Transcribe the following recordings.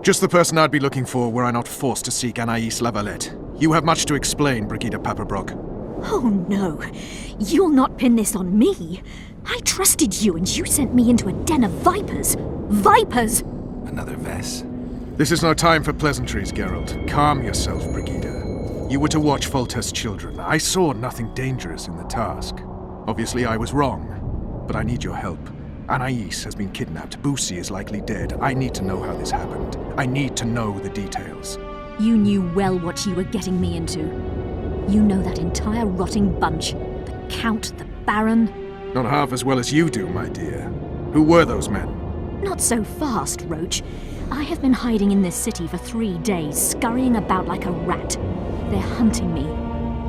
Just the person I'd be looking for were I not forced to seek Anais Lavalette. You have much to explain, Brigida Paperbrook. Oh no, you'll not pin this on me. I trusted you and you sent me into a den of vipers. Vipers! Another Vess? This is no time for pleasantries, Geralt. Calm yourself, Brigida. You were to watch Foltest's children. I saw nothing dangerous in the task. Obviously I was wrong, but I need your help. Anais has been kidnapped. Boussy is likely dead. I need to know how this happened. I need to know the details. You knew well what you were getting me into. You know that entire rotting bunch. The Count, the Baron. Not half as well as you do, my dear. Who were those men? Not so fast, Roche. I have been hiding in this city for 3 days, scurrying about like a rat. They're hunting me.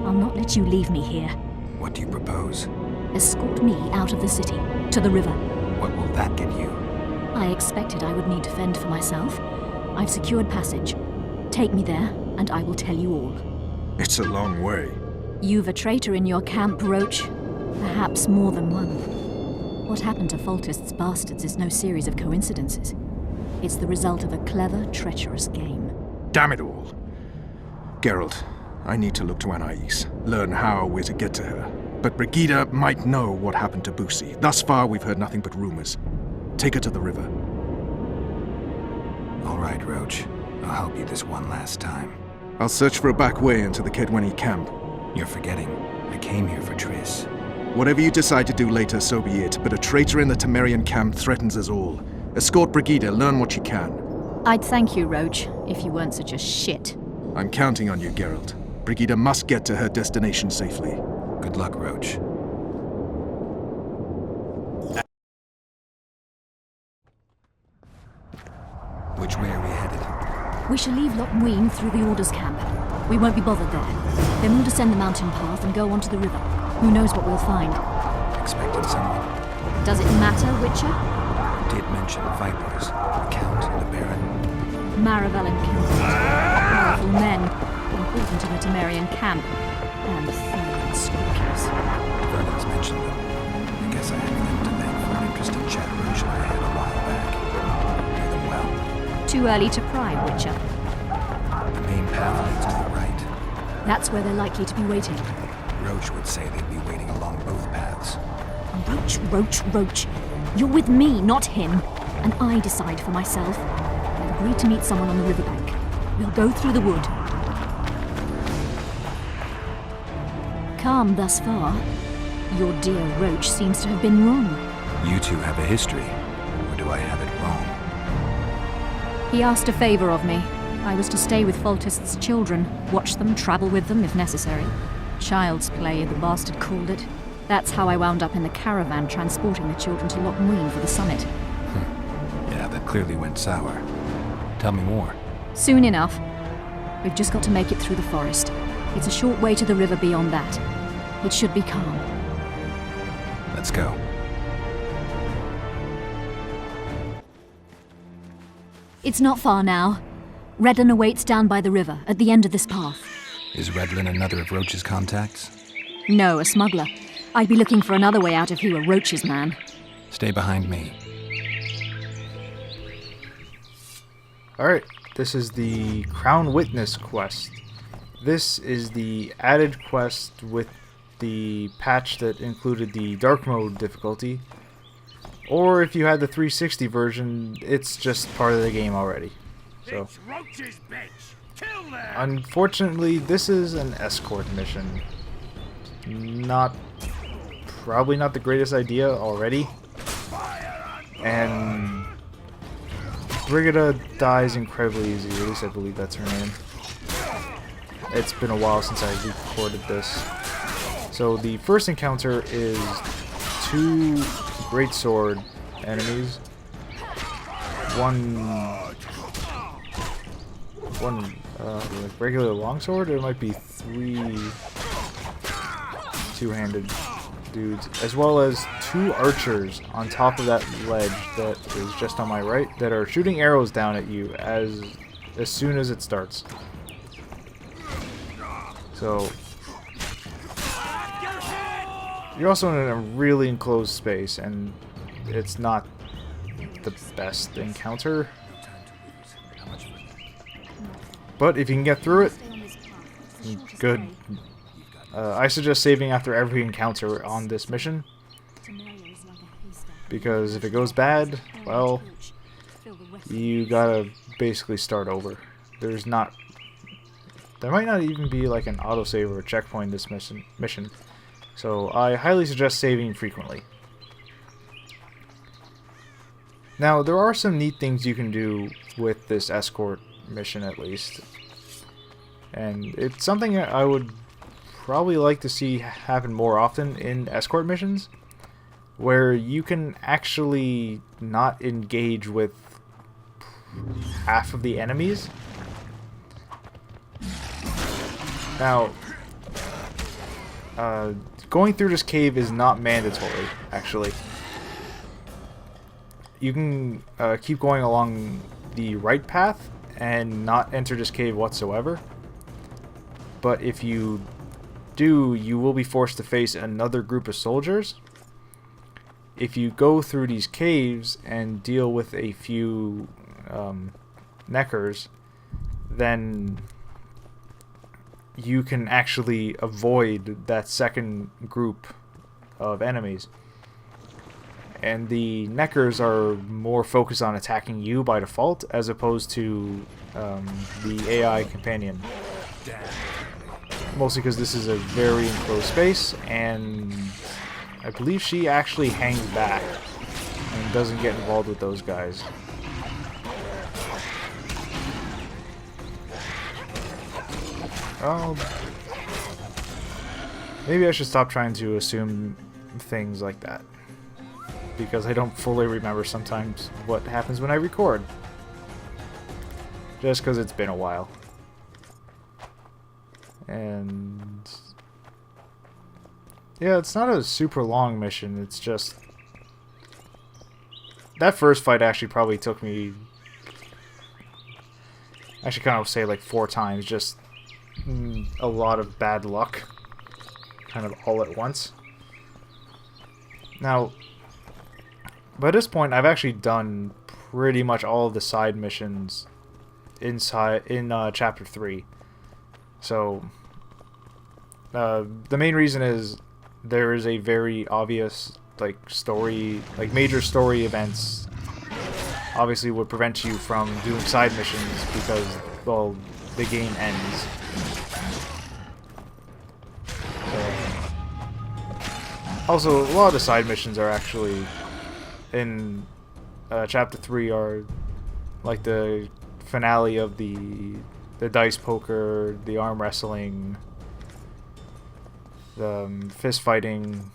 I'll not let you leave me here. What do you propose? Escort me out of the city, to the river. What will that get you? I expected I would need to fend for myself. I've secured passage. Take me there, and I will tell you all. It's a long way. You've a traitor in your camp, Roche. Perhaps more than one. What happened to Foltest's bastards is no series of coincidences. It's the result of a clever, treacherous game. Damn it all. Geralt, I need to look to Anais, learn how we're to get to her. But Brigida might know what happened to Boussy. Thus far, we've heard nothing but rumors. Take her to the river. All right, Roche. I'll help you this one last time. I'll search for a back way into the Kedweni camp. You're forgetting. I came here for Triss. Whatever you decide to do later, so be it. But a traitor in the Temerian camp threatens us all. Escort Brigida, learn what you can. I'd thank you, Roche, if you weren't such a shit. I'm counting on you, Geralt. Brigida must get to her destination safely. Good luck, Roche. Which way are we headed? We shall leave Lochmuin through the Orders camp. We won't be bothered there. Then we'll descend the mountain path and go onto the river. Who knows what we'll find? Expecting someone? Does it matter, Witcher? You did mention vipers. The Count and the Baron. Maravel and Kilburn. Powerful men. Important in the Temerian camp. And thieves and stalkers. Vernon's mentioned them. I guess I have them to thank for an interesting chat Roche and I had a while back. Know them well. Too early to pry, Witcher. The main path leads to the right. That's where they're likely to be waiting. Roche would say they'd be waiting along both paths. Roche. You're with me, not him. And I decide for myself. I've agreed to meet someone on the riverbank. We'll go through the wood. Calm thus far. Your dear Roche seems to have been wrong. You two have a history. Or do I have it wrong? He asked a favor of me. I was to stay with Foltest's children, watch them, travel with them if necessary. Child's play, the bastard called it. That's how I wound up in the caravan transporting the children to Lochmuin for the summit. Yeah, that clearly went sour. Tell me more. Soon enough. We've just got to make it through the forest. It's a short way to the river beyond that. It should be calm. Let's go. It's not far now. Redlin awaits down by the river, at the end of this path. Is Redlin another of Roche's contacts? No, a smuggler. I'd be looking for another way out if he were Roche's man. Stay behind me. Alright, this is the Crown Witness quest. This is the added quest with the patch that included the dark mode difficulty. Or if you had the 360 version, it's just part of the game already. So, unfortunately, this is an escort mission. Probably not the greatest idea already. And Brigida dies incredibly easy, at least I believe that's her name. It's been a while since I recorded this. So the first encounter is 2 greatsword enemies. One like regular longsword, or it might be 3 two-handed dudes, as well as 2 archers on top of that ledge that is just on my right that are shooting arrows down at you as soon as it starts. So you're also in a really enclosed space, and it's not the best encounter. But if you can get through it, good. I suggest saving after every encounter on this mission, because if it goes bad, well, you gotta basically start over. There might not even be like an autosave or a checkpoint in this mission, so I highly suggest saving frequently. Now, there are some neat things you can do with this escort mission, at least. And it's something I would probably like to see happen more often in escort missions, where you can actually not engage with half of the enemies. Now, going through this cave is not mandatory, actually. You can keep going along the right path and not enter this cave whatsoever. But if you do, you will be forced to face another group of soldiers. If you go through these caves and deal with a few neckers, then you can actually avoid that second group of enemies. And the neckers are more focused on attacking you by default, as opposed to the AI companion. Mostly because this is a very enclosed space, and I believe she actually hangs back and doesn't get involved with those guys. Oh, maybe I should stop trying to assume things like that, because I don't fully remember sometimes what happens when I record. Just because it's been a while. And yeah, it's not a super long mission. It's just that first fight actually probably took me, I should kind of say like 4 times. Just a lot of bad luck, kind of all at once. Now, by this point, I've actually done pretty much all of the side missions in Chapter 3. So, the main reason is there is a very obvious, major story events obviously would prevent you from doing side missions because, well, the game ends. So, also, a lot of the side missions are actually in Chapter 3 are like the finale of the dice poker, the arm wrestling, the fist fighting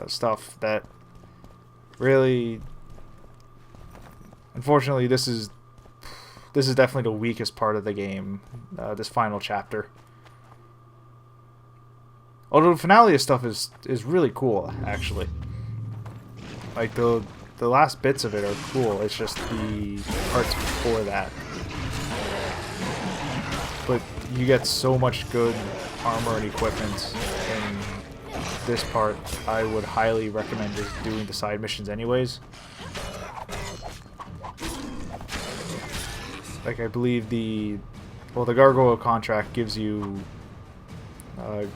stuff that really, unfortunately, this is definitely the weakest part of the game, this final chapter. Although the finale stuff is really cool, actually. Like the last bits of it are cool. It's just the parts before that. But you get so much good armor and equipment in this part. I would highly recommend just doing the side missions anyways. Like, I believe the Gargoyle contract gives you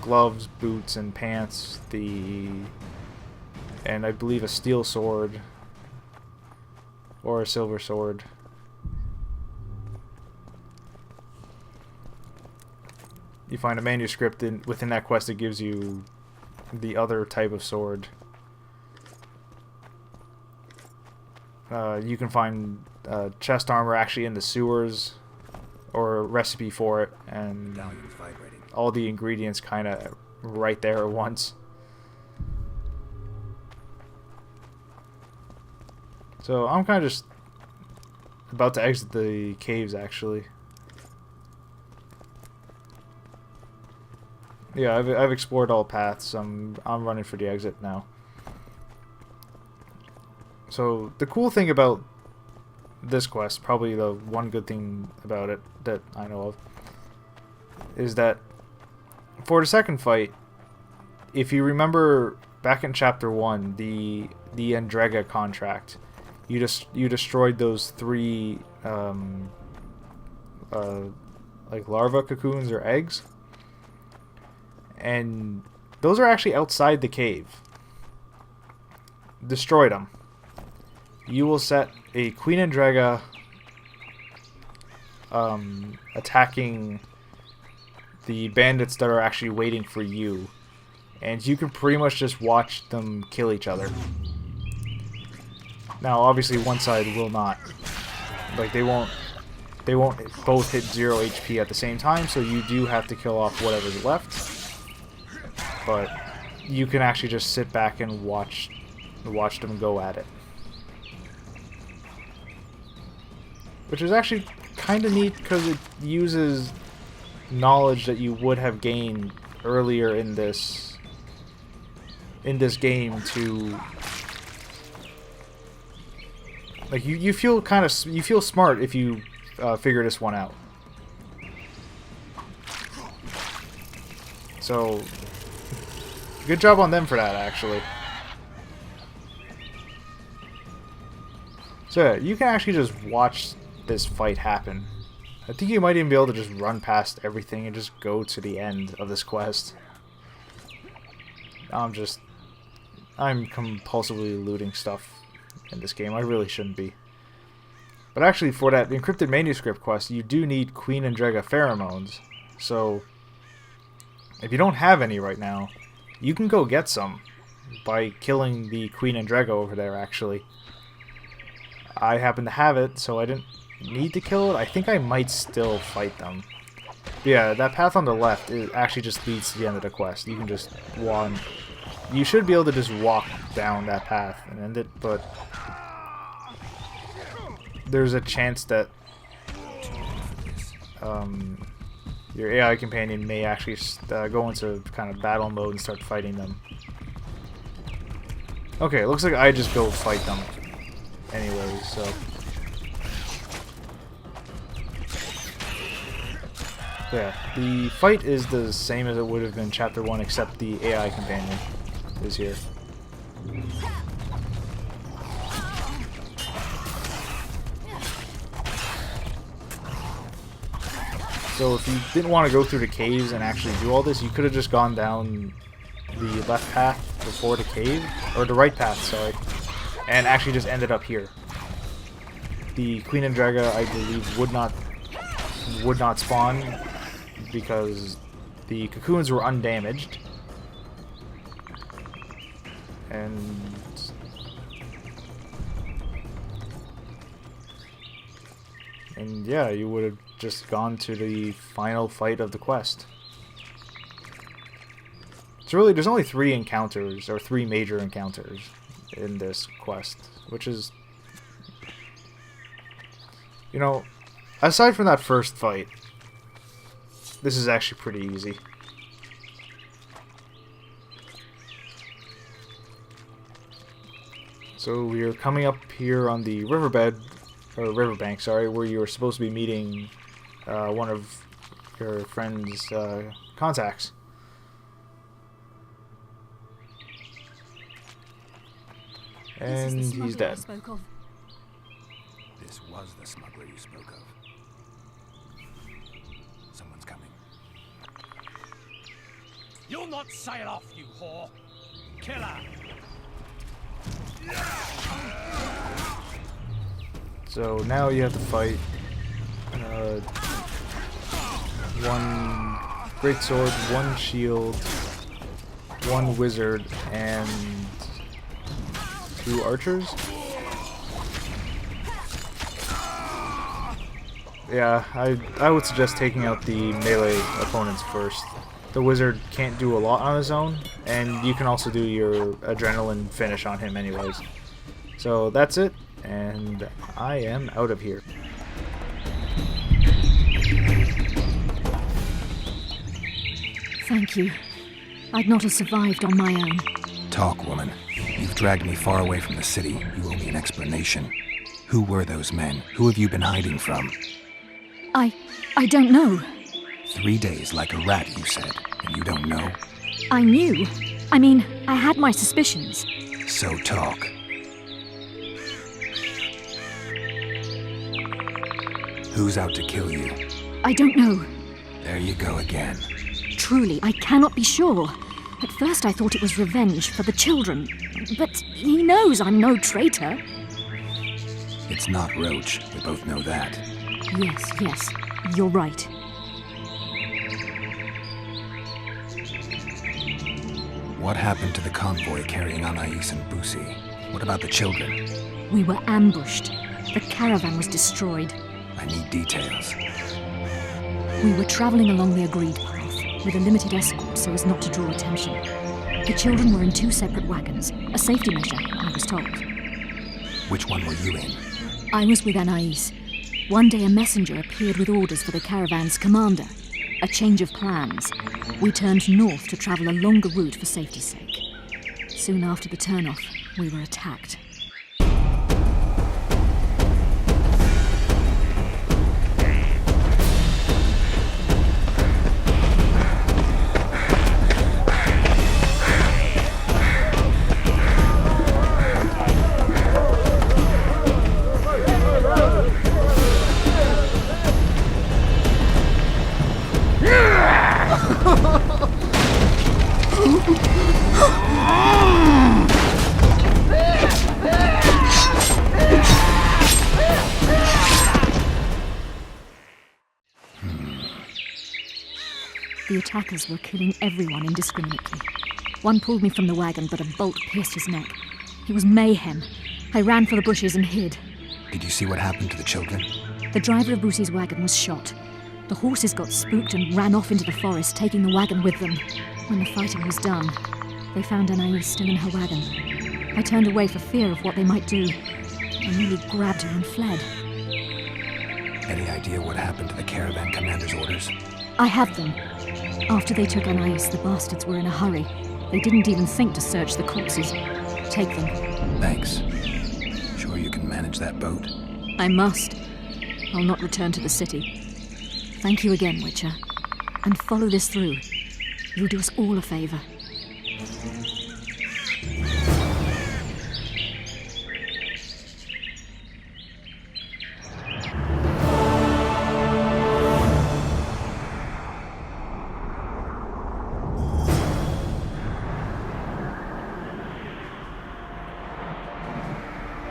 gloves, boots, and pants, and I believe a steel sword or a silver sword. You find a manuscript within that quest that gives you the other type of sword. You can find chest armor actually in the sewers, or a recipe for it, and all the ingredients kind of right there at once. So I'm kind of just about to exit the caves, actually. Yeah, I've explored all paths. I'm running for the exit now. So the cool thing about this quest, probably the one good thing about it that I know of, is that for the second fight, if you remember back in Chapter 1, the Andrega contract, you destroyed those 3 like larva cocoons or eggs. And those are actually outside the cave. Destroy them. You will set a Queen and Draga attacking the bandits that are actually waiting for you. And you can pretty much just watch them kill each other. Now, obviously, one side will not. Like, they won't both hit 0 HP at the same time, so you do have to kill off whatever's left. But you can actually just sit back and watch them go at it. Which is actually kind of neat because it uses knowledge that you would have gained earlier in this game to, like, you feel smart if you figure this one out. So good job on them for that, actually. So yeah, you can actually just watch this fight happen. I think you might even be able to just run past everything and just go to the end of this quest. I'm compulsively looting stuff in this game. I really shouldn't be. But actually, for that encrypted manuscript quest, you do need Queen and Draga pheromones. So if you don't have any right now, you can go get some by killing the Queen and Draga over there, actually. I happen to have it, so I didn't need to kill it. I think I might still fight them. But yeah, that path on the left, it actually just leads to the end of the quest. You can just you should be able to just walk down that path and end it, but there's a chance that your AI companion may actually go into kind of battle mode and start fighting them. Okay, it looks like I just go fight them anyways, so. Yeah, the fight is the same as it would have been Chapter 1, except the AI companion is here. So if you didn't want to go through the caves and actually do all this, you could have just gone down the left path before the cave, or the right path, sorry, and actually just ended up here. The Queen and Draga, I believe, would not spawn because the cocoons were undamaged. And yeah, you would have just gone to the final fight of the quest. So really, there's only 3 encounters, or 3 major encounters in this quest, which is, you know, aside from that first fight, this is actually pretty easy. So we are coming up here on the riverbank, sorry, where you were supposed to be meeting one of your friend's contacts. And he's dead. This was the smuggler you spoke of. Someone's coming. You'll not sail off, you whore! Killer! So now you have to fight one great sword, one shield, one wizard, and 2 archers. Yeah, I would suggest taking out the melee opponents first. The wizard can't do a lot on his own, and you can also do your adrenaline finish on him anyways. So that's it, and I am out of here. Thank you. I'd not have survived on my own. Talk, woman. You've dragged me far away from the city. You owe me an explanation. Who were those men? Who have you been hiding from? I don't know. 3 days like a rat, you said, and you don't know? I knew. I mean, I had my suspicions. So talk. Who's out to kill you? I don't know. There you go again. Truly, I cannot be sure. At first I thought it was revenge for the children. But he knows I'm no traitor. It's not Roche. We both know that. Yes, you're right. What happened to the convoy carrying Anais and Busi? What about the children? We were ambushed. The caravan was destroyed. I need details. We were traveling along the agreed path, with a limited escort so as not to draw attention. The children were in 2 separate wagons, a safety measure, I was told. Which one were you in? I was with Anais. One day a messenger appeared with orders for the caravan's commander. A change of plans. We turned north to travel a longer route for safety's sake. Soon after the turnoff, we were attacked. The attackers were killing everyone indiscriminately. One pulled me from the wagon, but a bolt pierced his neck. It was mayhem. I ran for the bushes and hid. Did you see what happened to the children? The driver of Busi's wagon was shot. The horses got spooked and ran off into the forest, taking the wagon with them. When the fighting was done, they found Anais still in her wagon. I turned away for fear of what they might do. I nearly grabbed her and fled. Any idea what happened to the caravan commander's orders? I have them. After they took Anais, the bastards were in a hurry. They didn't even think to search the corpses. Take them. Thanks. Sure you can manage that boat? I must. I'll not return to the city. Thank you again, Witcher. And follow this through. You'll do us all a favor.